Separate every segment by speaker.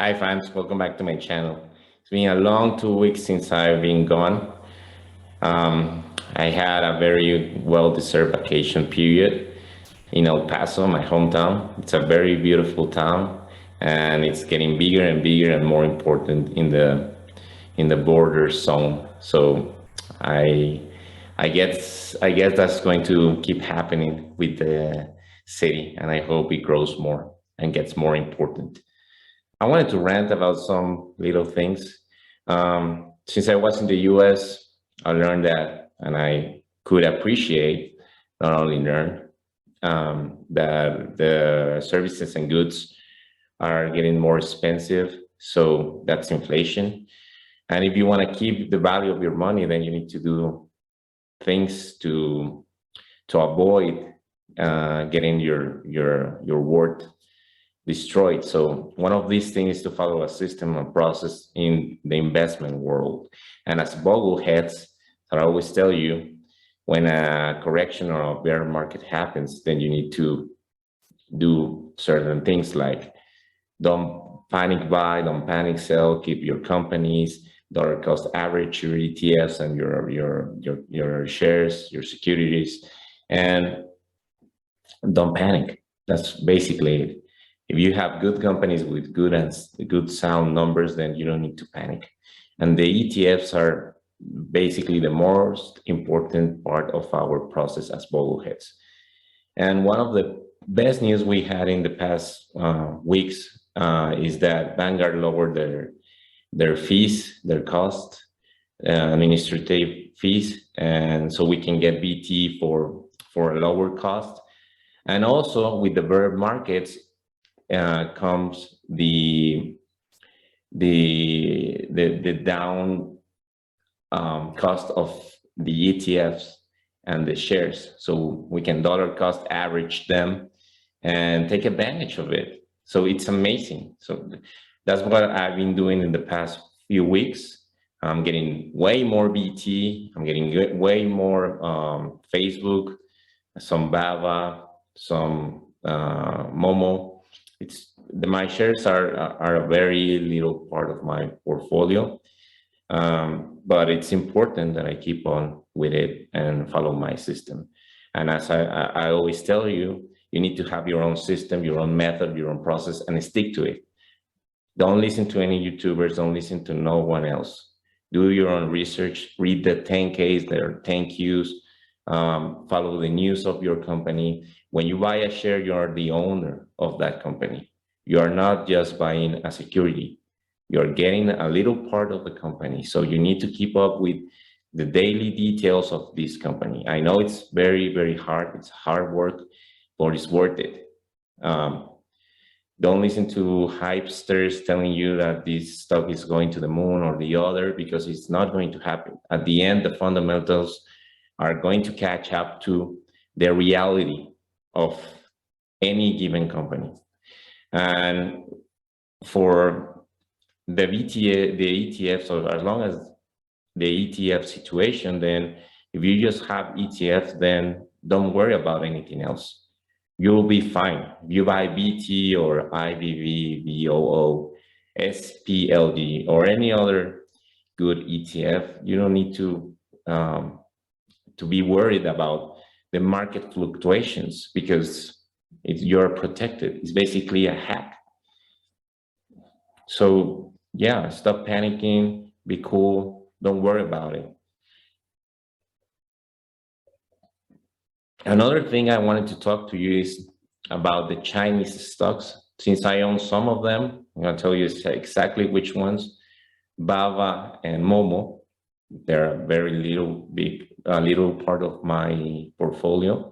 Speaker 1: Hi fans, welcome back to my channel. It's been a long 2 weeks since I've been gone. I had a very well-deserved vacation period in El Paso, my hometown. It's a very beautiful town, and it's getting bigger and bigger and more important in the border zone. So I I guess that's going to keep happening with the city, and I hope it grows more and gets more important. I wanted to rant about some little things. Since I was in the US, I learned that, and I could appreciate, not only learn, that the services and goods are getting more expensive. So that's inflation. And if you want to keep the value of your money, then you need to do things to avoid getting your worth destroyed. So one of these things is to follow a system and process in the investment world. And as boggleheads, I always tell you, when a correction or a bear market happens, then you need to do certain things like don't panic buy, don't panic sell, keep your companies, dollar cost average, your ETFs and your shares, your securities, and don't panic. That's basically it. If you have good companies with good sound numbers, then you don't need to panic. And the ETFs are basically the most important part of our process as boggleheads. And one of the best news we had in the past weeks is that Vanguard lowered their fees, their cost, administrative fees, and so we can get BT for a lower cost. And also with the bear markets comes the down cost of the ETFs and the shares, so we can dollar cost average them and take advantage of it. So it's amazing. So that's what I've been doing in the past few weeks. I'm getting way more BT. I'm getting way more Facebook, some Bava, some Momo. My shares are a very little part of my portfolio, but it's important that I keep on with it and follow my system. And as I always tell you, you need to have your own system, your own method, your own process, and stick to it. Don't listen to any YouTubers. Don't listen to no one else. Do your own research. Read the 10Ks, their 10Qs. Follow the news of your company. When you buy a share, you are the owner of that company. You are not just buying a security. You're getting a little part of the company. So you need to keep up with the daily details of this company. I know it's very, very hard. It's hard work, but it's worth it. Don't listen to hypesters telling you that this stock is going to the moon or the other, because it's not going to happen. At the end, the fundamentals are going to catch up to the reality of any given company. And for the ETFs, so as long as the ETF situation, then if you just have ETFs, then don't worry about anything else. You'll be fine. If you buy BT or IVV, VOO, SPLD, or any other good ETF, you don't need to be worried about the market fluctuations, because you're protected. It's basically a hack. So yeah, stop panicking, be cool, don't worry about it. Another thing I wanted to talk to you is about the Chinese stocks. Since I own some of them, I'm going to tell you exactly which ones. Bava and Momo, they're a very little part of my portfolio.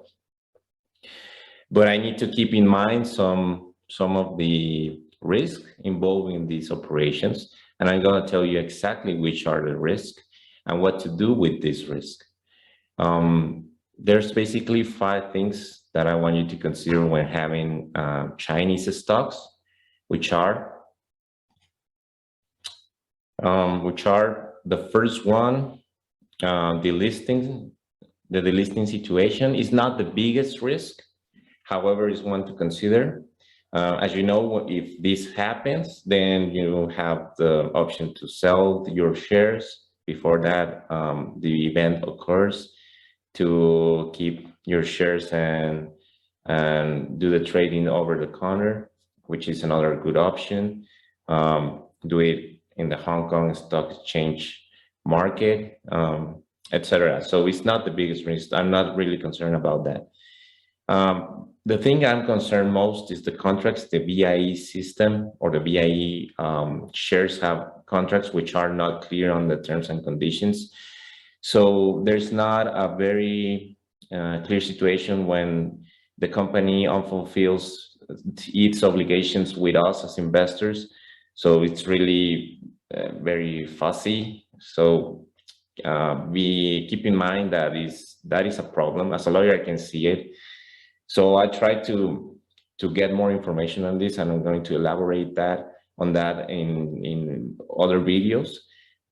Speaker 1: But I need to keep in mind some of the risk involved in these operations. And I'm going to tell you exactly which are the risks and what to do with this risk. There's basically 5 things that I want you to consider when having Chinese stocks, which are the first one, the delisting situation is not the biggest risk. However, is one to consider. As you know, if this happens, then you have the option to sell your shares before that the event occurs, to keep your shares and do the trading over the counter, which is another good option. Do it in the Hong Kong Stock Exchange market, etc. So it's not the biggest risk. I'm not really concerned about that. The thing I'm concerned most is the contracts, the VIE system or the VIE shares have contracts which are not clear on the terms and conditions. So there's not a very clear situation when the company unfulfills its obligations with us as investors. So it's really very fuzzy. So we keep in mind that is a problem. As a lawyer, I can see it. So I try to get more information on this, and I'm going to elaborate on that in other videos.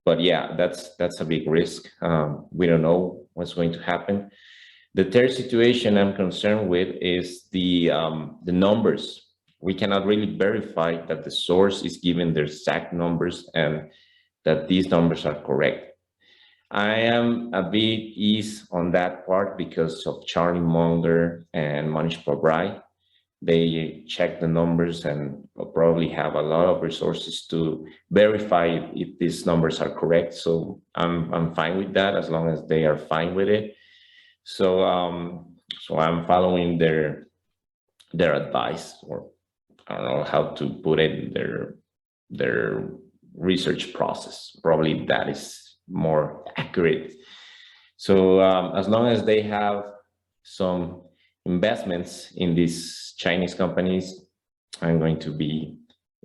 Speaker 1: But yeah, that's a big risk. We don't know what's going to happen. The third situation I'm concerned with is the numbers. We cannot really verify that the source is given their exact numbers and that these numbers are correct. I am a bit easy on that part because of Charlie Munger and Manish Pabrai. They check the numbers and probably have a lot of resources to verify if these numbers are correct. So I'm fine with that as long as they are fine with it. So so I'm following their advice, or I don't know how to put it, their research process. Probably that is more accurate. So as long as they have some investments in these Chinese companies, I'm going to be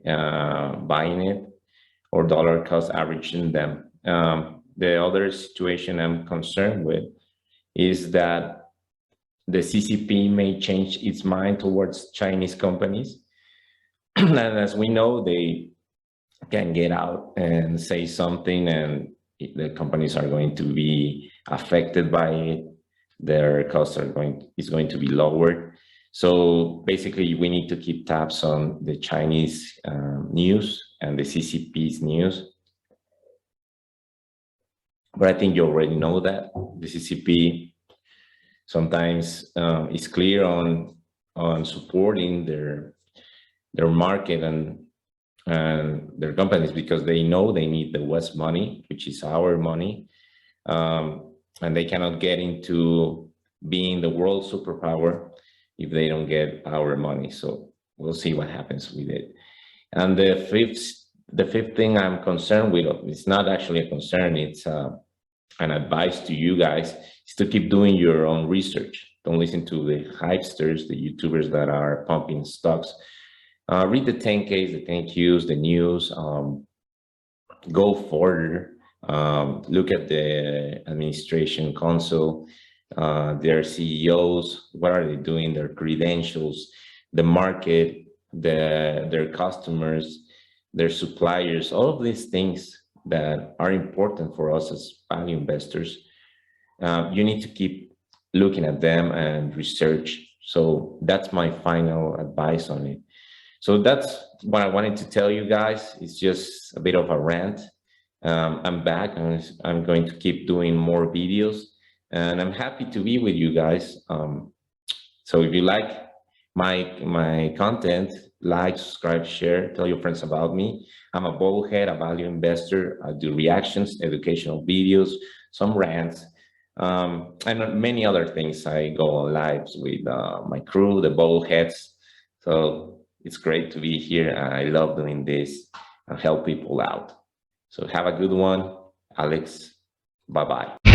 Speaker 1: buying it or dollar cost averaging them. The other situation I'm concerned with is that the CCP may change its mind towards Chinese companies. And as we know, they can get out and say something, and the companies are going to be affected by it. Their costs is going to be lowered. So basically, we need to keep tabs on the Chinese news and the CCP's news. But I think you already know that the CCP sometimes is clear on supporting their market and their companies, because they know they need the West money, which is our money, and they cannot get into being the world superpower if they don't get our money. So we'll see what happens with it. And the fifth thing I'm concerned with, it's not actually a concern, it's an advice to you guys, is to keep doing your own research. Don't listen to the hypesters, the YouTubers that are pumping stocks. Read the 10Ks, the 10Qs, the news, go further, look at the administration console, their CEOs, what are they doing, their credentials, the market, their customers, their suppliers, all of these things that are important for us as value investors. You need to keep looking at them and research. So that's my final advice on it. So that's what I wanted to tell you guys. It's just a bit of a rant. I'm back, and I'm going to keep doing more videos, and I'm happy to be with you guys. So if you like my content, like, subscribe, share, tell your friends about me. I'm a bullhead, a value investor. I do reactions, educational videos, some rants, and many other things. I go on lives with my crew, the bullheads. So it's great to be here. I love doing this and help people out. So have a good one, Alex. Bye-bye.